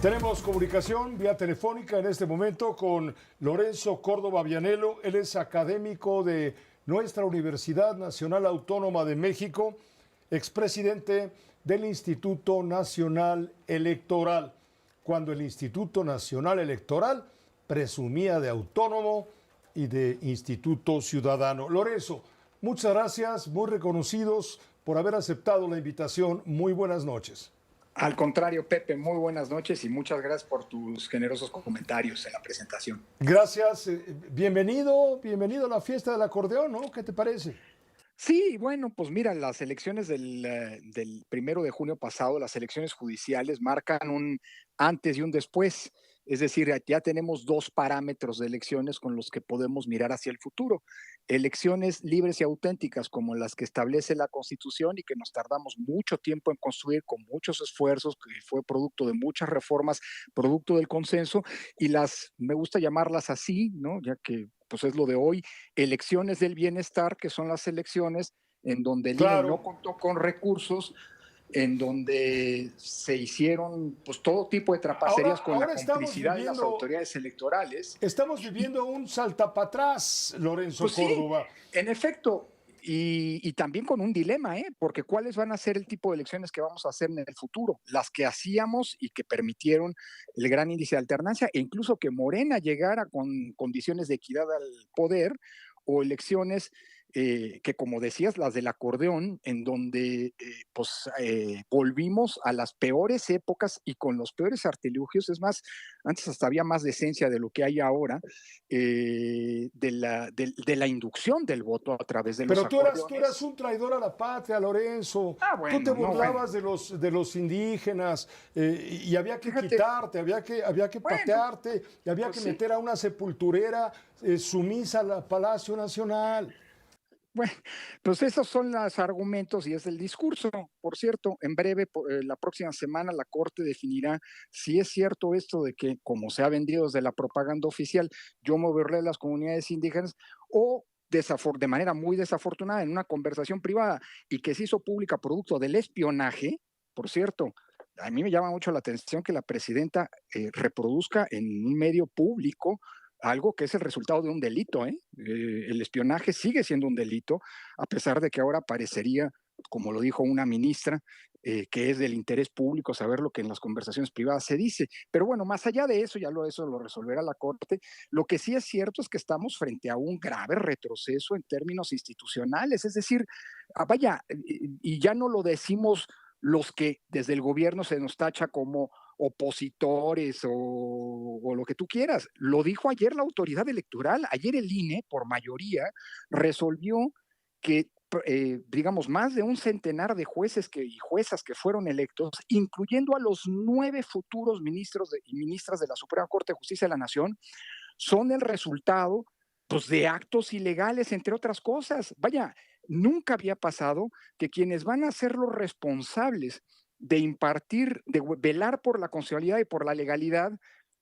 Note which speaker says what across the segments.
Speaker 1: Tenemos comunicación vía telefónica en este momento con Lorenzo Córdoba Vianello. Él es académico de nuestra Universidad Nacional Autónoma de México, expresidente del Instituto Nacional Electoral, cuando el Instituto Nacional Electoral presumía de autónomo y de instituto ciudadano. Lorenzo, muchas gracias, muy reconocidos por haber aceptado la invitación. Muy buenas noches.
Speaker 2: Al contrario, Pepe, muy buenas noches y muchas gracias por tus generosos comentarios en la presentación.
Speaker 1: Gracias, bienvenido a la fiesta del acordeón, ¿no? ¿Qué te parece?
Speaker 2: Sí, bueno, pues mira, las elecciones del 1 de junio pasado, las elecciones judiciales marcan un antes y un después. Es decir, ya tenemos dos parámetros de elecciones con los que podemos mirar hacia el futuro. Elecciones libres y auténticas como las que establece la Constitución y que nos tardamos mucho tiempo en construir con muchos esfuerzos, que fue producto de muchas reformas, producto del consenso, y me gusta llamarlas así, ¿no? Ya que pues es lo de hoy, elecciones del bienestar, que son las elecciones en donde el INE
Speaker 1: Claro.
Speaker 2: no contó con recursos, en donde se hicieron pues todo tipo de
Speaker 1: Ahora,
Speaker 2: trapacerías con la
Speaker 1: ahora estamos
Speaker 2: complicidad de las
Speaker 1: viviendo,
Speaker 2: autoridades electorales.
Speaker 1: estamos
Speaker 2: Y
Speaker 1: viviendo un saltapatrás, Lorenzo
Speaker 2: pues sí,
Speaker 1: Córdoba.
Speaker 2: en efecto, y también con un dilema, porque ¿cuáles van a ser el tipo de elecciones que vamos a hacer en el futuro? Las que hacíamos y que permitieron el gran índice de alternancia, e incluso que Morena llegara con condiciones de equidad al poder, o elecciones que, como decías, las del acordeón, en donde volvimos a las peores épocas y con los peores artilugios. Es más, antes hasta había más decencia de lo que hay ahora, de la inducción del voto a través de los
Speaker 1: Pero tú eras
Speaker 2: acordeones.
Speaker 1: un traidor a la patria, Lorenzo. Tú te
Speaker 2: Bueno, no, bueno.
Speaker 1: burlabas de los indígenas y había que
Speaker 2: Fíjate,
Speaker 1: quitarte, había que
Speaker 2: bueno,
Speaker 1: patearte y había
Speaker 2: pues
Speaker 1: que
Speaker 2: sí.
Speaker 1: meter a una sepulturera sumisa al Palacio Nacional.
Speaker 2: Bueno, pues esos son los argumentos y es el discurso. Por cierto, en breve, la próxima semana, la Corte definirá si es cierto esto de que, como se ha vendido desde la propaganda oficial, yo me burlé de las comunidades indígenas, o de manera muy desafortunada en una conversación privada y que se hizo pública producto del espionaje. Por cierto, a mí me llama mucho la atención que la presidenta reproduzca en un medio público algo que es el resultado de un delito. El espionaje sigue siendo un delito, a pesar de que ahora parecería, como lo dijo una ministra, que es del interés público saber lo que en las conversaciones privadas se dice. Pero bueno, más allá de eso, eso lo resolverá la Corte. Lo que sí es cierto es que estamos frente a un grave retroceso en términos institucionales. Es decir, vaya, y ya no lo decimos los que desde el gobierno se nos tacha como opositores o lo que tú quieras. Lo dijo ayer la autoridad electoral. Ayer el INE, por mayoría, resolvió que, digamos, más de un centenar de jueces y juezas que fueron electos, incluyendo a los 9 futuros ministros y ministras de la Suprema Corte de Justicia de la Nación, son el resultado, pues, de actos ilegales, entre otras cosas. Vaya, nunca había pasado que quienes van a ser los responsables de impartir, de velar por la constitucionalidad y por la legalidad,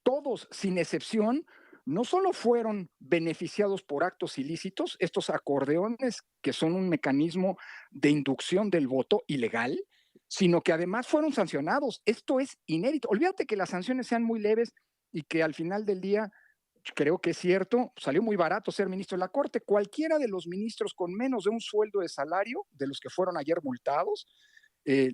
Speaker 2: todos, sin excepción, no solo fueron beneficiados por actos ilícitos, estos acordeones, que son un mecanismo de inducción del voto ilegal, sino que además fueron sancionados. Esto es inédito. Olvídate que las sanciones sean muy leves y que al final del día, creo que es cierto, salió muy barato ser ministro de la Corte. Cualquiera de los ministros con menos de un sueldo de salario, de los que fueron ayer multados,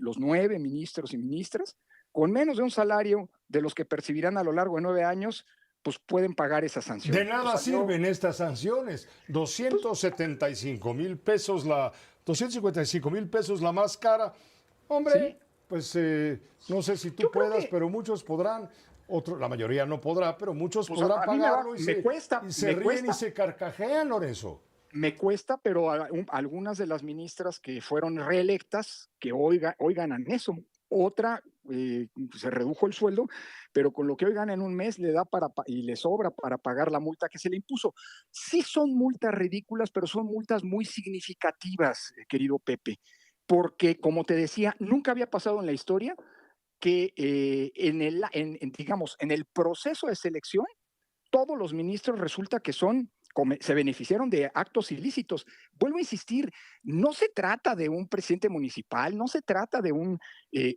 Speaker 2: los 9 ministros y ministras, con menos de un salario de los que percibirán a lo largo de 9 años, pues pueden pagar esa
Speaker 1: De
Speaker 2: sanción. Pues
Speaker 1: nada
Speaker 2: salió,
Speaker 1: sirven estas sanciones.
Speaker 2: pues
Speaker 1: 275,000 pesos 255,000 pesos la más cara. Hombre,
Speaker 2: sí,
Speaker 1: pues no sé si tú
Speaker 2: yo creo
Speaker 1: puedas,
Speaker 2: que,
Speaker 1: pero muchos podrán. La mayoría no podrá, pero muchos
Speaker 2: pues
Speaker 1: podrán
Speaker 2: a mí
Speaker 1: pagarlo y
Speaker 2: me
Speaker 1: se,
Speaker 2: cuesta,
Speaker 1: y se ríen y se carcajean, Lorenzo.
Speaker 2: pero algunas de las ministras que fueron reelectas, que hoy ganan eso. Otra se redujo el sueldo, pero con lo que hoy gana en un mes le da y le sobra para pagar la multa que se le impuso. Sí son multas ridículas, pero son multas muy significativas, querido Pepe, porque, como te decía, nunca había pasado en la historia que digamos, en el proceso de selección, todos los ministros resulta que son se beneficiaron de actos ilícitos. Vuelvo a insistir, no se trata de un presidente municipal, no se trata de un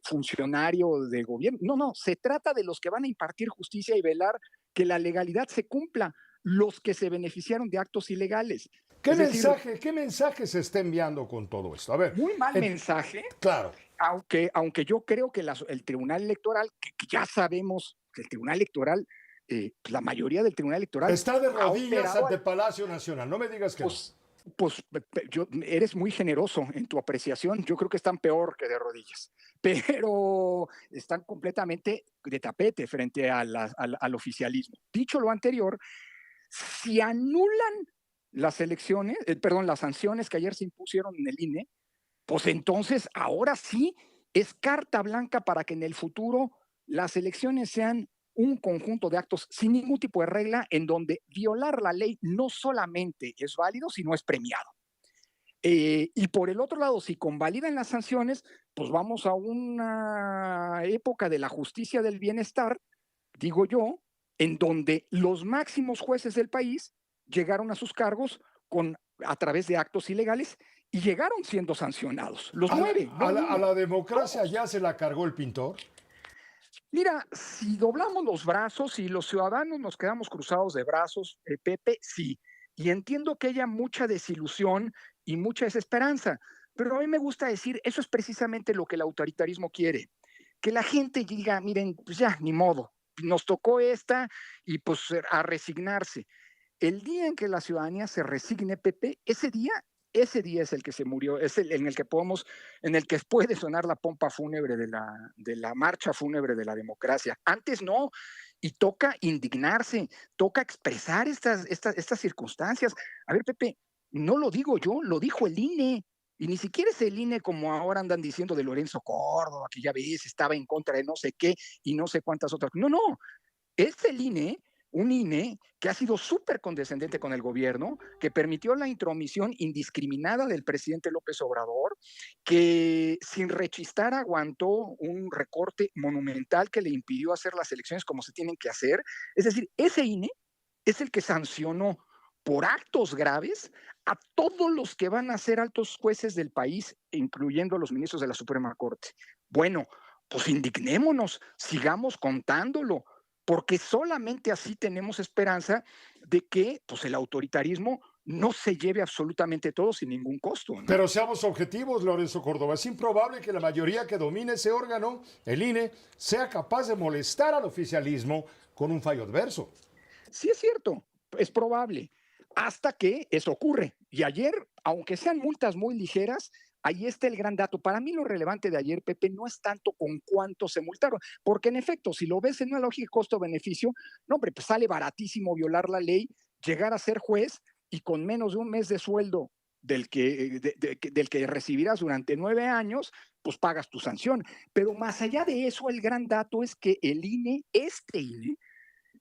Speaker 2: funcionario de gobierno, no, se trata de los que van a impartir justicia y velar que la legalidad se cumpla, los que se beneficiaron de actos ilegales.
Speaker 1: ¿Qué
Speaker 2: Es decir,
Speaker 1: qué mensaje se está enviando con todo esto? A ver,
Speaker 2: muy mal mensaje,
Speaker 1: claro,
Speaker 2: aunque yo creo que el Tribunal Electoral, que ya sabemos que el Tribunal Electoral, la mayoría del Tribunal Electoral
Speaker 1: está de
Speaker 2: ha
Speaker 1: rodillas
Speaker 2: operado
Speaker 1: ante Palacio Nacional. No me digas que no.
Speaker 2: pues eres muy generoso en tu apreciación. Yo creo que están peor que de rodillas, pero están completamente de tapete frente al oficialismo. Dicho lo anterior, si anulan las elecciones, perdón, las sanciones que ayer se impusieron en el INE, pues entonces ahora sí es carta blanca para que en el futuro las elecciones sean un conjunto de actos sin ningún tipo de regla en donde violar la ley no solamente es válido, sino es premiado. Y por el otro lado, si convalidan las sanciones, pues vamos a una época de la justicia del bienestar, digo yo, en donde los máximos jueces del país llegaron a sus cargos a través de actos ilegales y llegaron siendo sancionados. Los nueve, no
Speaker 1: A
Speaker 2: uno.
Speaker 1: la democracia ya se la cargó el pintor.
Speaker 2: Mira, si doblamos los brazos y los ciudadanos nos quedamos cruzados de brazos, Pepe, sí. Y entiendo que haya mucha desilusión y mucha desesperanza, pero a mí me gusta decir, eso es precisamente lo que el autoritarismo quiere, que la gente diga, miren, pues ya, ni modo, nos tocó esta y pues a resignarse. El día en que la ciudadanía se resigne, Pepe, ese día es el que se murió, es el en el que podemos, en el que puede sonar la pompa fúnebre de la marcha fúnebre de la democracia. Antes no, y toca indignarse, toca expresar estas circunstancias. A ver, Pepe, no lo digo yo, lo dijo el INE. Y ni siquiera es el INE como ahora andan diciendo de Lorenzo Córdoba, que ya ves, estaba en contra de no sé qué y no sé cuántas otras. No, no, es el INE, un INE que ha sido súper condescendente con el gobierno, que permitió la intromisión indiscriminada del presidente López Obrador, que sin rechistar aguantó un recorte monumental que le impidió hacer las elecciones como se tienen que hacer. Es decir, ese INE es el que sancionó por actos graves a todos los que van a ser altos jueces del país, incluyendo a los ministros de la Suprema Corte. Bueno, pues indignémonos, sigamos contándolo, porque solamente así tenemos esperanza de que pues, el autoritarismo no se lleve absolutamente todo sin ningún costo, ¿no?
Speaker 1: Pero seamos objetivos, Lorenzo Córdoba. Es improbable que la mayoría que domine ese órgano, el INE, sea capaz de molestar al oficialismo con un fallo adverso.
Speaker 2: Sí es cierto, es probable, hasta que eso ocurre. Y ayer, aunque sean multas muy ligeras, ahí está el gran dato. Para mí lo relevante de ayer, Pepe, no es tanto con cuánto se multaron, porque en efecto, si lo ves en una lógica costo-beneficio, no, hombre, pues sale baratísimo violar la ley, llegar a ser juez y con menos de un mes de sueldo del que recibirás durante 9 años, pues pagas tu sanción. Pero más allá de eso, el gran dato es que el INE, este INE,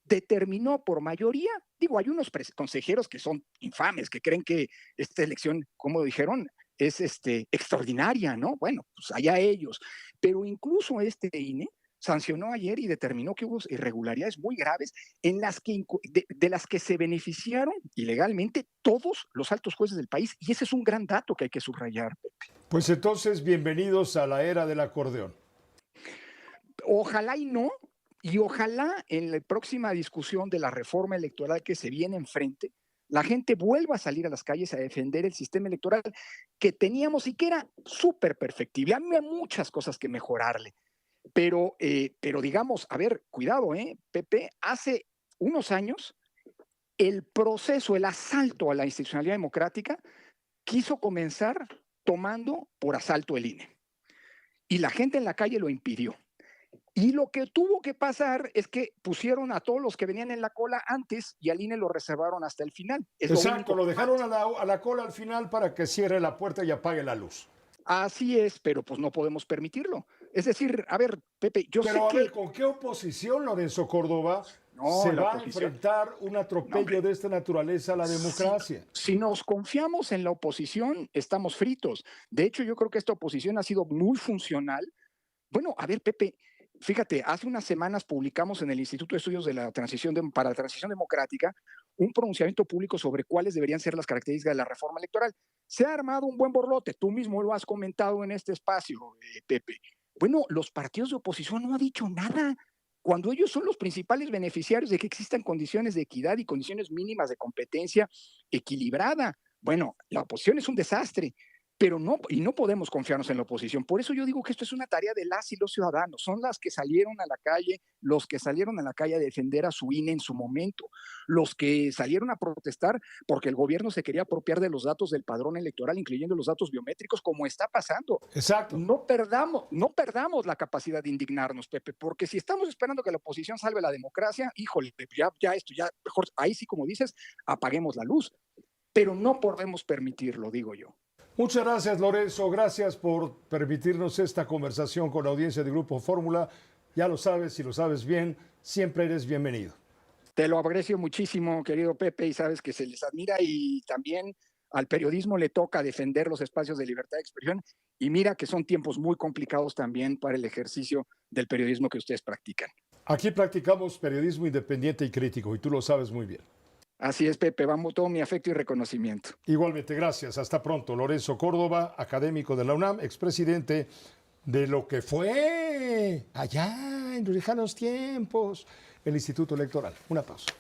Speaker 2: determinó por mayoría, digo, hay unos consejeros que son infames, que creen que esta elección, como dijeron, es extraordinaria, ¿no? Bueno, pues allá ellos. Pero incluso este INE sancionó ayer y determinó que hubo irregularidades muy graves en las que, de las que se beneficiaron ilegalmente todos los altos jueces del país. Y ese es un gran dato que hay que subrayar, Pepe.
Speaker 1: Pues entonces, bienvenidos a la era del acordeón.
Speaker 2: Ojalá y no, y ojalá en la próxima discusión de la reforma electoral que se viene enfrente, la gente vuelva a salir a las calles a defender el sistema electoral que teníamos y que era súper perfectible. Había muchas cosas que mejorarle, pero digamos, a ver, cuidado, Pepe, hace unos años el proceso, el asalto a la institucionalidad democrática quiso comenzar tomando por asalto el INE. Y la gente en la calle lo impidió. Y lo que tuvo que pasar es que pusieron a todos los que venían en la cola antes y al INE lo reservaron hasta el final. Es
Speaker 1: Exacto, lo dejaron a la cola al final para que cierre la puerta y apague la luz.
Speaker 2: Así es, pero pues no podemos permitirlo. Es decir, a ver, Pepe, yo
Speaker 1: pero
Speaker 2: sé
Speaker 1: a
Speaker 2: que...
Speaker 1: ver, ¿con qué oposición, Lorenzo Córdoba,
Speaker 2: no,
Speaker 1: se
Speaker 2: la
Speaker 1: va
Speaker 2: oposición...
Speaker 1: a enfrentar un atropello de esta naturaleza a la democracia?
Speaker 2: Si nos confiamos en la oposición, estamos fritos. De hecho, yo creo que esta oposición ha sido muy funcional. Bueno, a ver, Pepe, Fíjate, hace unas semanas publicamos en el Instituto de Estudios de la para la Transición Democrática un pronunciamiento público sobre cuáles deberían ser las características de la reforma electoral. Se ha armado un buen borlote, tú mismo lo has comentado en este espacio, Pepe. Bueno, los partidos de oposición no han dicho nada, cuando ellos son los principales beneficiarios de que existan condiciones de equidad y condiciones mínimas de competencia equilibrada. Bueno, la oposición es un desastre, pero no, y no podemos confiarnos en la oposición. Por eso yo digo que esto es una tarea de las y los ciudadanos. Son las que salieron a la calle, los que salieron a la calle a defender a su INE en su momento, los que salieron a protestar porque el gobierno se quería apropiar de los datos del padrón electoral, incluyendo los datos biométricos, como está pasando.
Speaker 1: Exacto.
Speaker 2: No perdamos la capacidad de indignarnos, Pepe, porque si estamos esperando que la oposición salve la democracia, híjole, ya, mejor, ahí sí, como dices, apaguemos la luz. Pero no podemos permitirlo, digo yo.
Speaker 1: Muchas gracias, Lorenzo. Gracias por permitirnos esta conversación con la audiencia de Grupo Fórmula. Ya lo sabes, si lo sabes bien, siempre eres bienvenido.
Speaker 2: Te lo aprecio muchísimo, querido Pepe, y sabes que se les admira y también al periodismo le toca defender los espacios de libertad de expresión y mira que son tiempos muy complicados también para el ejercicio del periodismo que ustedes practican.
Speaker 1: Aquí practicamos periodismo independiente y crítico y tú lo sabes muy bien.
Speaker 2: Así es, Pepe, vamos, todo mi afecto y reconocimiento.
Speaker 1: Igualmente, gracias. Hasta pronto. Lorenzo Córdoba, académico de la UNAM, expresidente de lo que fue allá en los lejanos tiempos el Instituto Electoral. Una pausa.